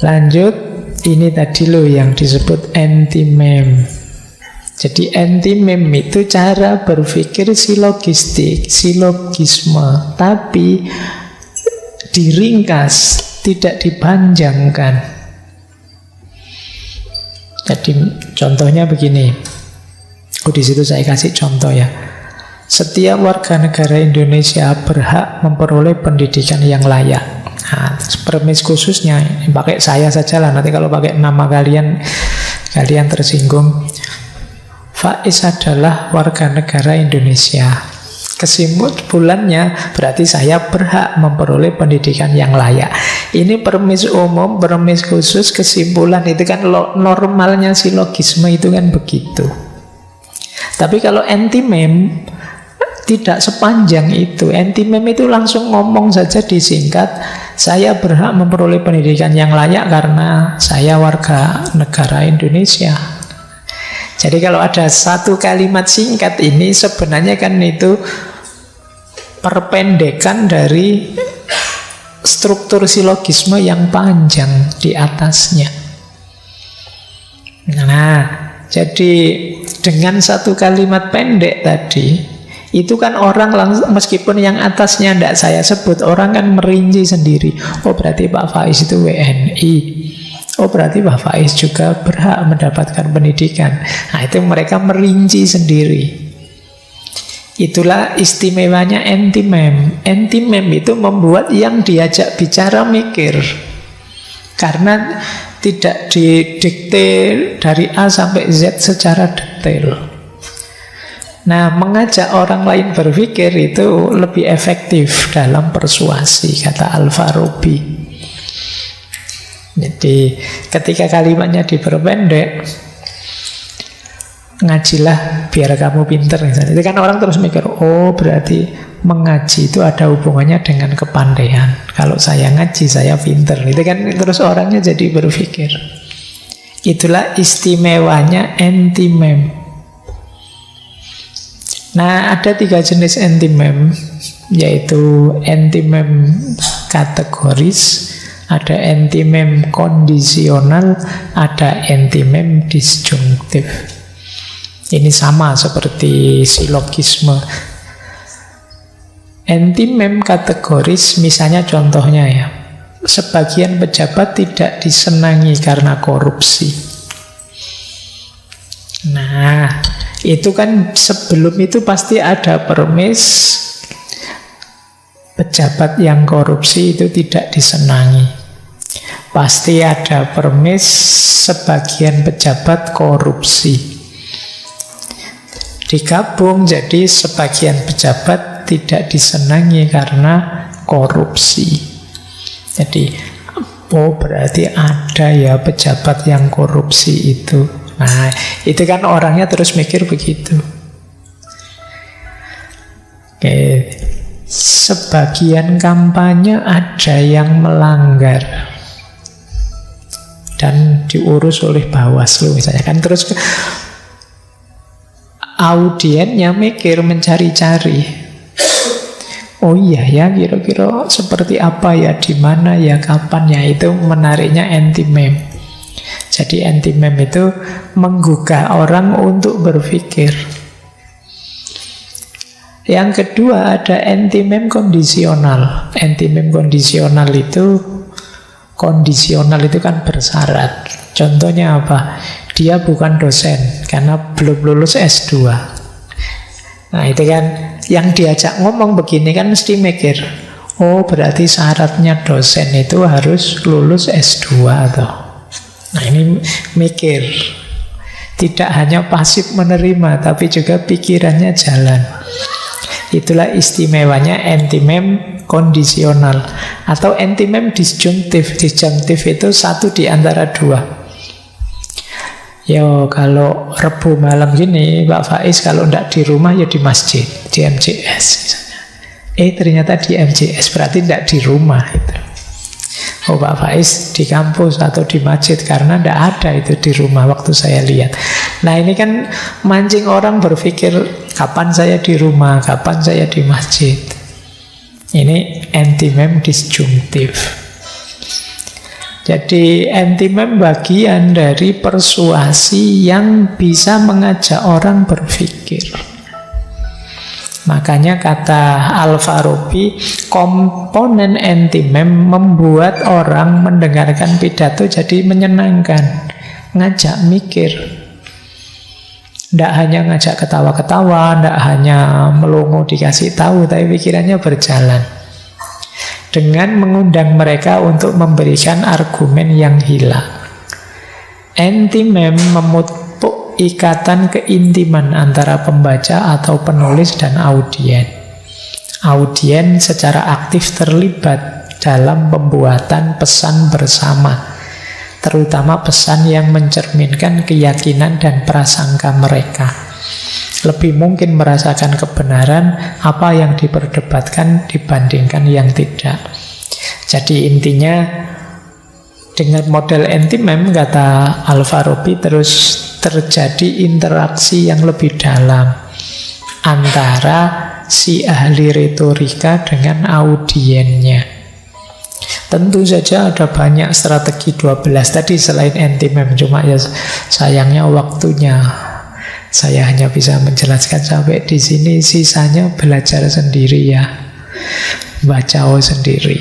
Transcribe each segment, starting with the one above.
Lanjut, ini tadi loh yang disebut anti-meme. Jadi anti-meme itu cara berpikir silogistik, silogisme, tapi diringkas, tidak dipanjangkan. Jadi contohnya begini. Di situ saya kasih contoh ya. Setiap warga negara Indonesia berhak memperoleh pendidikan yang layak. Nah, premis khususnya pakai saya saja lah. Nanti kalau pakai nama kalian tersinggung. Faiz adalah warga negara Indonesia. Kesimpulannya berarti saya berhak memperoleh pendidikan yang layak. Ini premis umum, premis khusus, kesimpulan itu kan normalnya silogisme itu kan begitu. Tapi kalau anti-meme tidak sepanjang itu. Anti-meme itu langsung ngomong saja disingkat, saya berhak memperoleh pendidikan yang layak karena saya warga negara Indonesia. Jadi kalau ada satu kalimat singkat ini sebenarnya kan itu perpendekan dari struktur silogisme yang panjang di atasnya. Nah, jadi dengan satu kalimat pendek tadi, itu kan orang langsung, meskipun yang atasnya tidak saya sebut, orang kan merinci sendiri. Oh berarti Pak Faiz itu WNI. Oh berarti Pak Faiz juga berhak mendapatkan pendidikan. Nah itu mereka merinci sendiri. Itulah istimewanya anti-meme. Anti-meme itu membuat yang diajak bicara mikir. Karena tidak didikte dari A sampai Z secara detail. Nah, mengajak orang lain berpikir itu lebih efektif dalam persuasi, kata Al-Farabi. Jadi, ketika kalimatnya diperpendek, ngajilah biar kamu pinter. Misalnya. Itu kan orang terus mikir, oh berarti mengaji itu ada hubungannya dengan kepandaian. Kalau saya ngaji, saya pinter. Itu kan terus orangnya jadi berpikir. Itulah istimewanya anti-meme. Nah, ada 3 jenis anti-meme, yaitu anti-meme kategoris, ada anti-meme kondisional, ada anti-meme disjunktif. Ini sama seperti silogisme. Anti-meme kategoris, misalnya contohnya ya, sebagian pejabat tidak disenangi karena korupsi. Nah, itu kan sebelum itu pasti ada premis pejabat yang korupsi itu tidak disenangi. Pasti ada premis sebagian pejabat korupsi. Digabung jadi sebagian pejabat tidak disenangi karena korupsi. Jadi, oh berarti ada ya pejabat yang korupsi itu. Nah, itu kan orangnya terus mikir begitu. Oke. Sebagian kampanye ada yang melanggar dan diurus oleh Bawaslu misalnya kan, terus audiennya mikir, mencari-cari. Oh iya ya, kira-kira seperti apa ya, di mana ya, kapan ya. Itu menariknya anti-meme. Jadi anti-meme itu menggugah orang untuk berpikir. Yang kedua ada anti-meme kondisional. Anti-meme kondisional itu kan bersyarat. Contohnya apa? Dia bukan dosen karena belum lulus S2. Nah itu kan yang diajak ngomong begini kan mesti mikir, oh berarti syaratnya dosen itu harus lulus S2 atau. Nah ini mikir. Tidak hanya pasif menerima, tapi juga pikirannya jalan. Itulah istimewanya anti-meme kondisional. Atau anti-meme disjunktif. Disjunktif itu satu di antara dua. Yo kalau Rebu malam gini, Pak Faiz kalau tidak di rumah ya di masjid, di MJS misalnya. Ternyata di MJS berarti tidak di rumah itu. Oh Pak Faiz di kampus atau di masjid, karena tidak ada itu di rumah waktu saya lihat. Nah ini kan mancing orang berpikir, kapan saya di rumah, kapan saya di masjid. Ini anti-meme disjunktif. Jadi anti-meme bagian dari persuasi yang bisa mengajak orang berpikir. Makanya kata Al-Farabi, komponen anti-meme membuat orang mendengarkan pidato jadi menyenangkan, ngajak mikir. Tidak hanya ngajak ketawa-ketawa, tidak hanya melongo dikasih tahu, tapi pikirannya berjalan. Dengan mengundang mereka untuk memberikan argumen yang hilang. Anti-meme memupuk ikatan keintiman antara pembaca atau penulis dan audien. Audien secara aktif terlibat dalam pembuatan pesan bersama, terutama pesan yang mencerminkan keyakinan dan prasangka mereka. Lebih mungkin merasakan kebenaran apa yang diperdebatkan dibandingkan yang tidak. Jadi intinya dengan model anti-meme, kata Al-Farabi, terus terjadi interaksi yang lebih dalam antara si ahli retorika dengan audiennya. Tentu saja ada banyak strategi 12 tadi selain anti-meme, cuma ya sayangnya waktunya. Saya hanya bisa menjelaskan sampai di sini, sisanya belajar sendiri ya. Baca sendiri.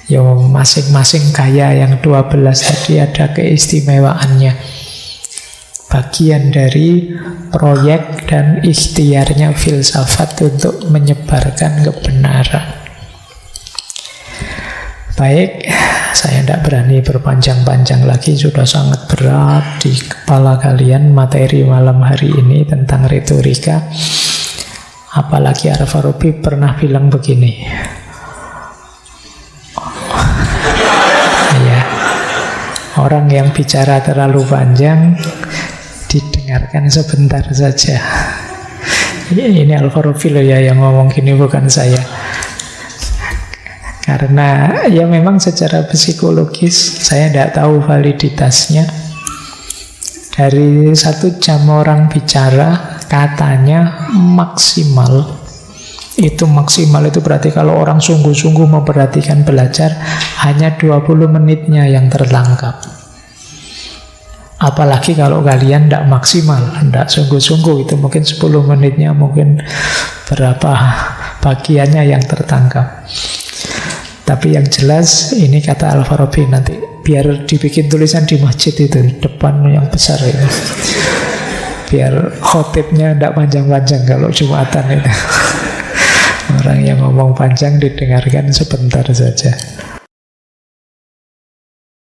Ya masing-masing gaya yang 12 tadi ada keistimewaannya. Bagian dari proyek dan ikhtiarnya filsafat untuk menyebarkan kebenaran. Baik, saya tidak berani berpanjang-panjang lagi, sudah sangat berat di kepala kalian materi malam hari ini tentang retorika. Apalagi Al-Farabi pernah bilang begini, ya, orang yang bicara terlalu panjang didengarkan sebentar saja. Ini Al-Farabi loh ya yang ngomong gini, bukan saya. Karena ya memang secara psikologis saya tidak tahu validitasnya. Dari 1 jam orang bicara katanya maksimal. Itu maksimal itu berarti kalau orang sungguh-sungguh memperhatikan belajar hanya 20 menitnya yang tertangkap. Apalagi kalau kalian tidak maksimal, tidak sungguh-sungguh, itu mungkin 10 menitnya, mungkin berapa bagiannya yang tertangkap. Tapi yang jelas ini kata Al-Farabi, nanti biar dibikin tulisan di masjid itu depan yang besar ini, biar khotibnya tidak panjang-panjang kalau Jumatan itu. Orang yang ngomong panjang didengarkan sebentar saja.